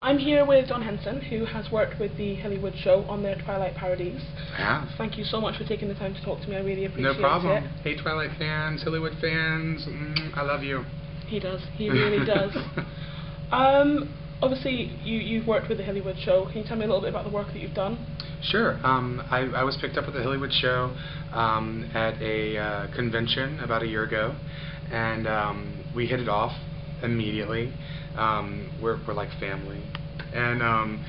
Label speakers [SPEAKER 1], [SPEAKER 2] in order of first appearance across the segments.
[SPEAKER 1] I'm here with John Henson, who has worked with the Hollywood Show on their Twilight parodies.
[SPEAKER 2] I have.
[SPEAKER 1] Thank you so much for taking the time to talk to me. I really appreciate it.
[SPEAKER 2] No problem. Hey, Twilight fans, Hollywood fans, I love you.
[SPEAKER 1] He does. He really does. Obviously, you've worked with the Hollywood Show. Can you tell me a little bit about the work that you've done?
[SPEAKER 2] Sure. I was picked up with the Hollywood Show at a convention about a year ago, and we hit it off immediately. We're like family, and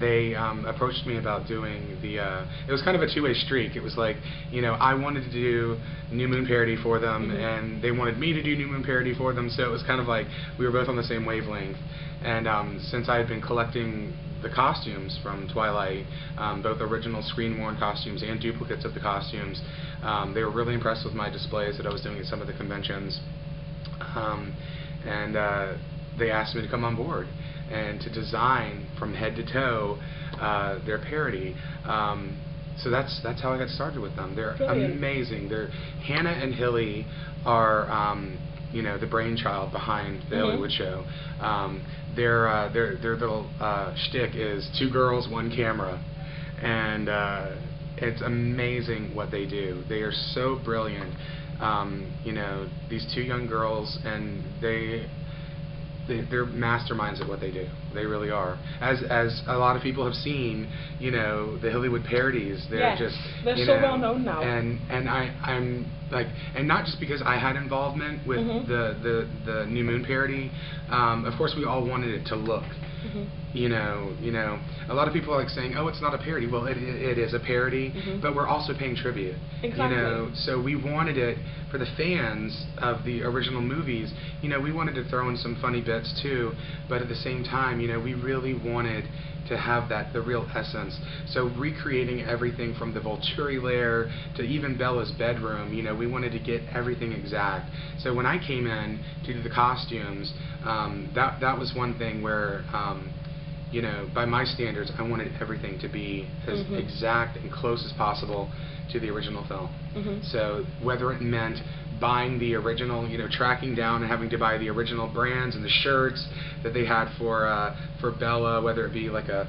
[SPEAKER 2] they approached me about doing the it was kind of a two-way streak. It was like, you know, I wanted to do New Moon parody for them, and they wanted me to do New Moon parody for them, so it was kind of like we were both on the same wavelength. And since I had been collecting the costumes from Twilight, both original screen-worn costumes and duplicates of the costumes, they were really impressed with my displays that I was doing at some of the conventions. And they asked me to come on board and to design from head to toe their parody. So that's how I got started with them. They're
[SPEAKER 1] Brilliant.
[SPEAKER 2] Amazing. Hannah and Hilly are you know, the brainchild behind the Hollywood Show. Their little shtick is 2 girls, 1 camera, and it's amazing what they do. They are so brilliant. You know, these 2 young girls, and they're masterminds at what they do. They really are. As a lot of people have seen, you know, the Hollywood parodies. They're just
[SPEAKER 1] they're so well known now.
[SPEAKER 2] And I'm like, and not just because I had involvement with the New Moon parody. Of course, we all wanted it to look. You know, a lot of people are like saying, "Oh, it's not a parody." Well, it is a parody, but we're also paying tribute.
[SPEAKER 1] Exactly.
[SPEAKER 2] You know, so we wanted it for the fans of the original movies. You know, we wanted to throw in some funny bits too, but at the same time, you know, we really wanted to have the real essence. So recreating everything from the Volturi lair to even Bella's bedroom, you know, we wanted to get everything exact. So when I came in to do the costumes, that was one thing where, you know, by my standards, I wanted everything to be as exact and close as possible to the original film. So whether it meant buying the original, you know, tracking down and having to buy the original brands and the shirts that they had for Bella, whether it be like a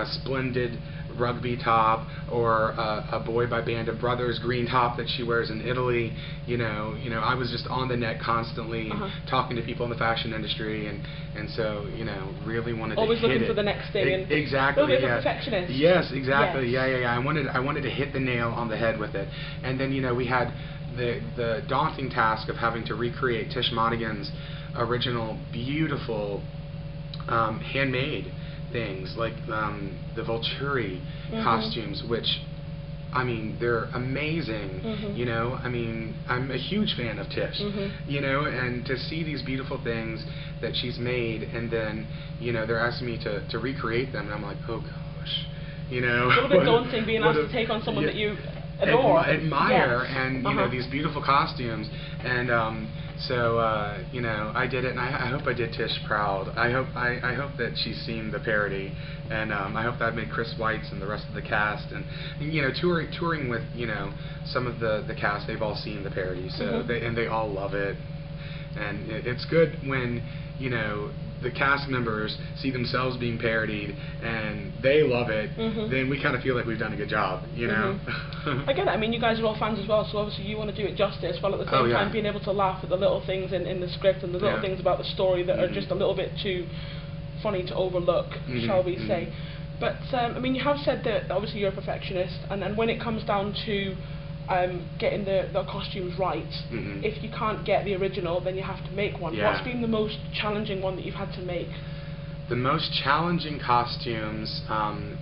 [SPEAKER 2] splendid rugby top or a Boy by Band of Brothers green top that she wears in Italy, you know, I was just on the net constantly talking to people in the fashion industry, and so, you know, really wanted
[SPEAKER 1] always
[SPEAKER 2] to hit
[SPEAKER 1] looking for the next thing. And
[SPEAKER 2] exactly.
[SPEAKER 1] a little bit of a perfectionist.
[SPEAKER 2] Yes, exactly.
[SPEAKER 1] Yes.
[SPEAKER 2] Yeah. I wanted to hit the nail on the head with it, and then, you know, we had the daunting task of having to recreate Tish Madigan's original beautiful handmade things like the Volturi costumes, which, I mean, they're amazing. You know, I mean, I'm a huge fan of Tish. You know, and to see these beautiful things that she's made, and then, you know, they're asking me to recreate them, and I'm like, oh gosh, you know,
[SPEAKER 1] a little bit daunting being asked to take on someone that you admire,
[SPEAKER 2] and you know, these beautiful costumes, and so you know, I did it, and I hope I did Tish proud. I hope that she's seen the parody, and I hope that made Chris Weitz and the rest of the cast, and you know, touring with, you know, some of the cast, they've all seen the parody, so they all love it, and it's good when, you know, the cast members see themselves being parodied and they love it, then we kind of feel like we've done a good job, you know.
[SPEAKER 1] I get it. I mean, you guys are all fans as well, so obviously you want to do it justice, while at the same time being able to laugh at the little things in the script and the little things about the story that are just a little bit too funny to overlook, shall we say. But I mean, you have said that obviously you're a perfectionist, and when it comes down to getting the costumes right, if you can't get the original, then you have to make one. What's been the most challenging one that you've had to make?
[SPEAKER 2] The most challenging costumes,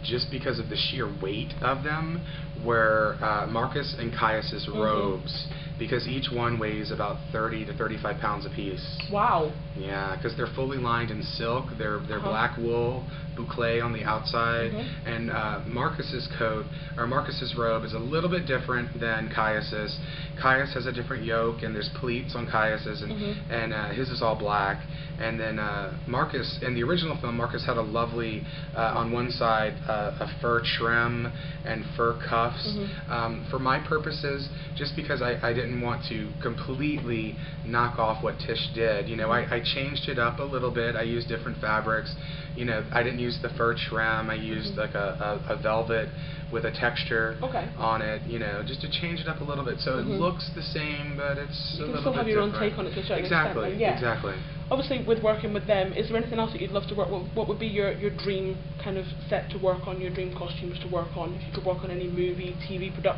[SPEAKER 2] just because of the sheer weight of them, were Marcus and Caius's robes, because each one weighs about 30 to 35 pounds apiece.
[SPEAKER 1] Wow.
[SPEAKER 2] Yeah, because they're fully lined in silk. They're black wool, boucle on the outside, and Marcus's coat, or Marcus's robe, is a little bit different than Caius's. Caius has a different yoke, and there's pleats on Caius's, and his is all black. And then Marcus, in the original film, Marcus had a lovely, on one side, a fur trim and fur cuff one-offs. For my purposes, just because I didn't want to completely knock off what Tish did, you know, I changed it up a little bit. I used different fabrics. You know, I didn't use the fur trim. I used like a velvet with a texture on it, you know, just to change it up a little bit, so it looks the same, but it's a little bit different. You can still have your own take on it to a certain extent.
[SPEAKER 1] Exactly. Obviously, with working with them, is there anything else that you'd love to work with? What would be your dream kind of set to work on, your dream costumes to work on, if you could work on any movie, TV production?